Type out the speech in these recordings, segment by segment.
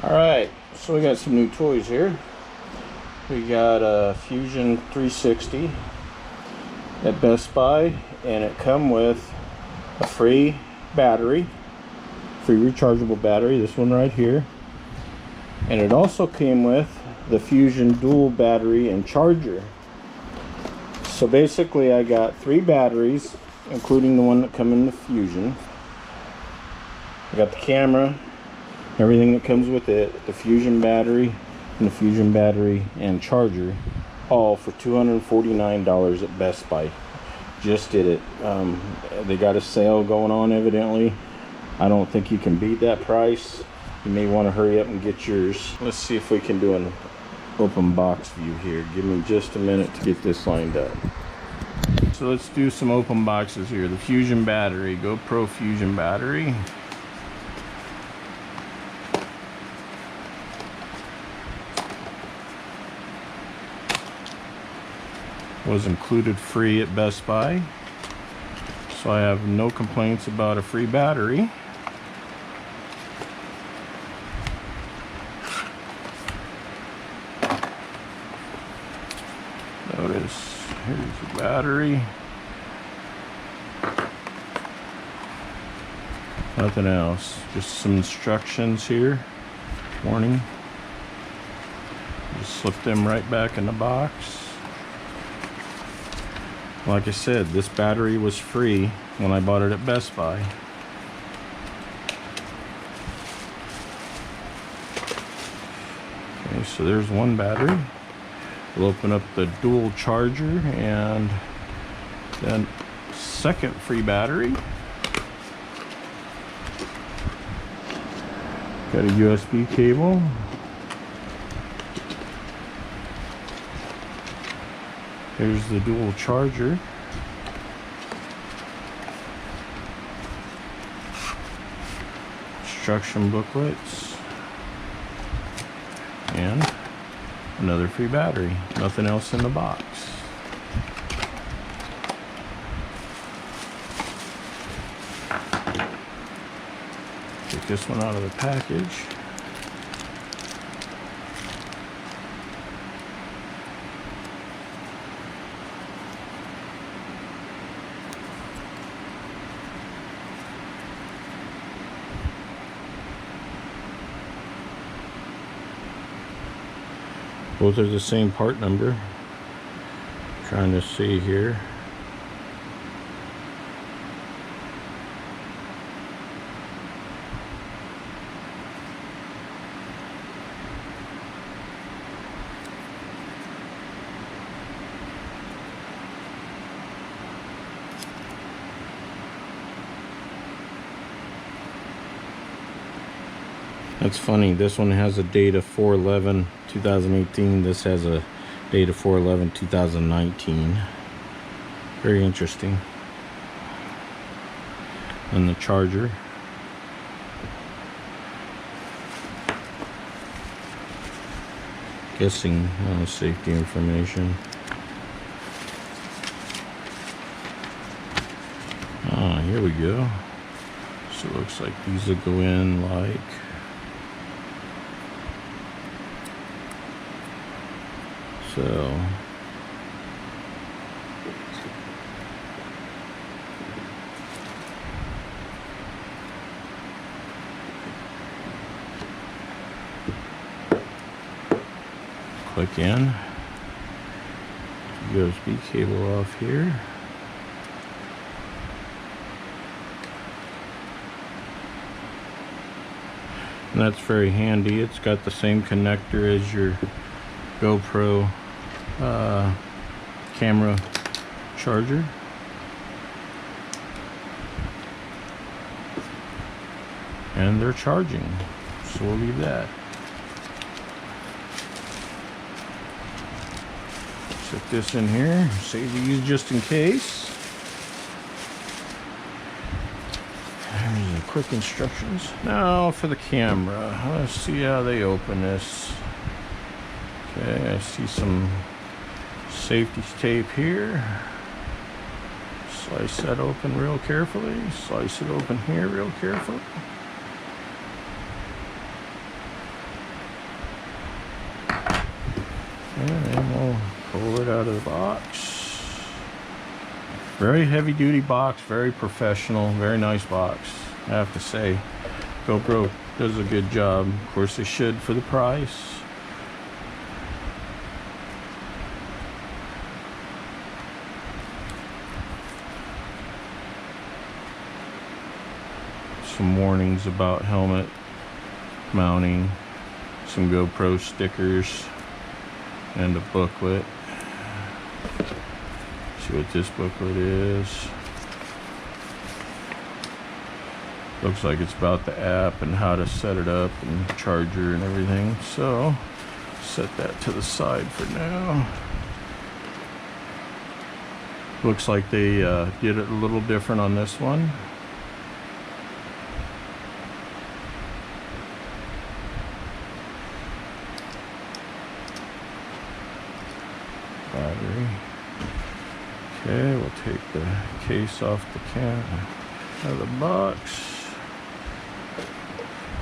Alright, so we got some new toys here. We got a Fusion 360 at Best Buy, and it come with a free battery, free rechargeable battery, this one right here. And it also came with the Fusion dual battery and charger. So basically I got 3 batteries, including the one that come in the Fusion. I got the camera, everything that comes with it, the Fusion battery and the Fusion battery and charger, all for $249 at Best Buy. Just did it. They got a sale going on evidently. I don't think you can beat that price. You may want to hurry up and get yours. Let's see if we can do an open box view here. Give me just a minute to get this lined up. So let's do some open boxes here. The Fusion battery, GoPro Fusion battery. Was included free at Best Buy, so I have no complaints about a free battery. Notice, here's the battery. Nothing else, just some instructions here. Warning. Just slip them right back in the box. Like I said, this battery was free when I bought it at Best Buy. Okay, so there's one battery. We'll open up the dual charger and then second free battery. Got a USB cable. Here's the dual charger. Instruction booklets. And another free battery. Nothing else in the box. Take this one out of the package. Both are the same part number. Trying to see here. That's funny, this one has a date of 4/11/2018. This has a date of 4/11/2019. Very interesting. And the charger. Guessing safety information. Ah, here we go. So it looks like these will go in like so. Click in. USB cable off here. And that's very handy. It's got the same connector as your GoPro camera charger. And they're charging, so we'll leave that. Set this in here, save these just in case. There's the quick instructions. Now for the camera, let's see how they open this. Okay, I see some safety tape here. Slice that open real carefully. Slice it open here real carefully. out of the box. Very heavy duty box, very professional, very nice box. I have to say, GoPro does a good job. Of course they should for the price. Some warnings about helmet mounting, some GoPro stickers, and a booklet. See what this booklet is. Looks like it's about the app and how to set it up and charger and everything. So set that to the side for now. Looks like they did it a little different on this one. Battery. Okay, we'll take the case off the can out of the box.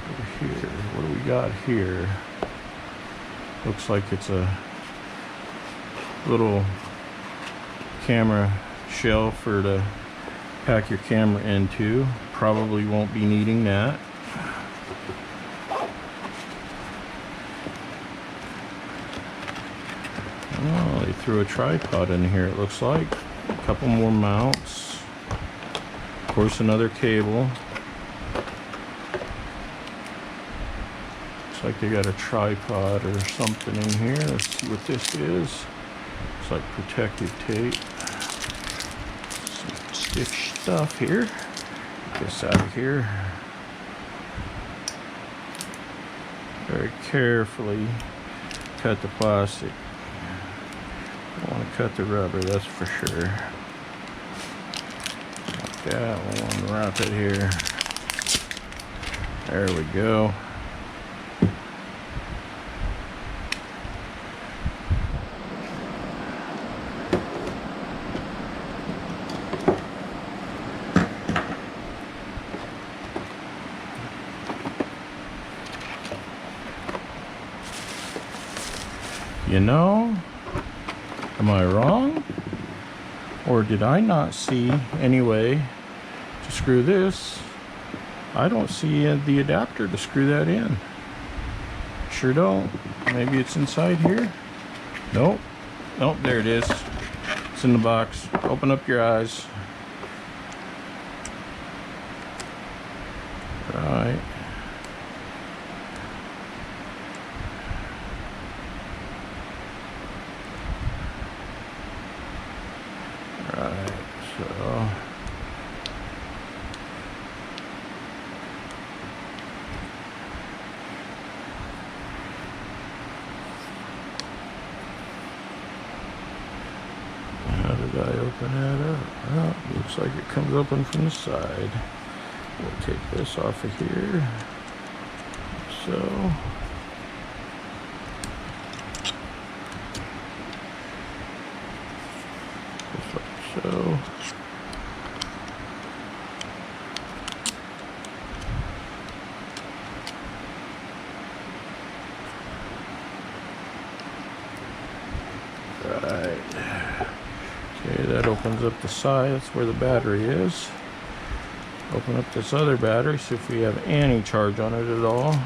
Over here, what do we got here? Looks like it's a little camera shelf for to pack your camera into. Probably won't be needing that. Oh, they threw a tripod in here, it looks like. A couple more mounts. Of course, another cable. Looks like they got a tripod or something in here. Let's see what this is. Looks like protective tape. Some stitch stuff here. Get this out of here. Very carefully cut the plastic. I want to cut the rubber, that's for sure. Like that, we want to wrap it here. There we go. You know, am I wrong? Or did I not see any way to screw this? I don't see the adapter to screw that in. Sure don't. Maybe it's inside here? Nope. Nope, there it is. It's in the box. Open up your eyes. Right. Right, so how did I open that up? Well, looks like it comes open from the side. We'll take this off of here. So so right. Okay, that opens up the side. That's where the battery is. Open up this other battery, see if we have any charge on it at all.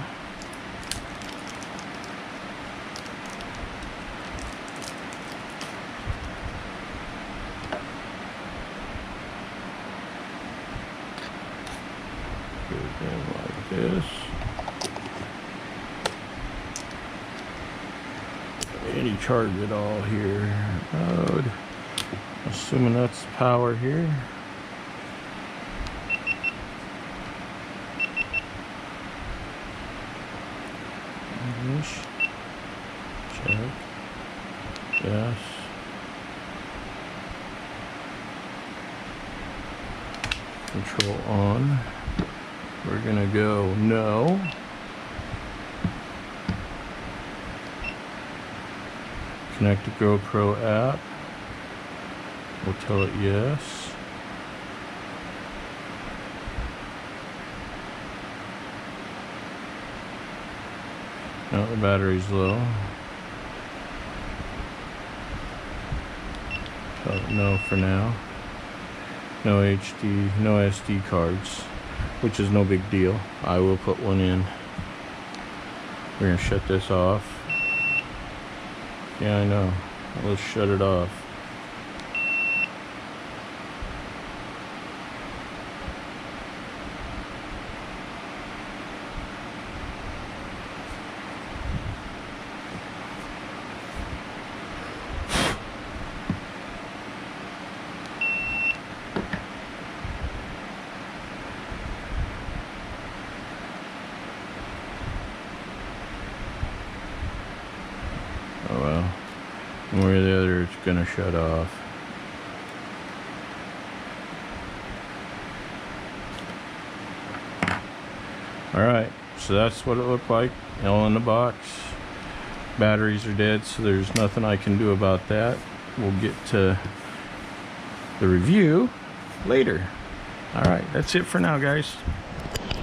Like this. Any charge at all here? Mode. Assuming that's power here. English. Check. Yes. Control on. We're gonna go no. Connect to GoPro app. We'll tell it yes. No, the battery's low. But no for now. No HD, no SD cards, which is no big deal. I will put one in. We're gonna shut this off. Yeah, I know. Let's shut it off. Oh well. One way or the other, it's gonna shut off. Alright, so that's what it looked like, all in the box. Batteries are dead, so there's nothing I can do about that. We'll get to the review later. Alright, that's it for now, guys.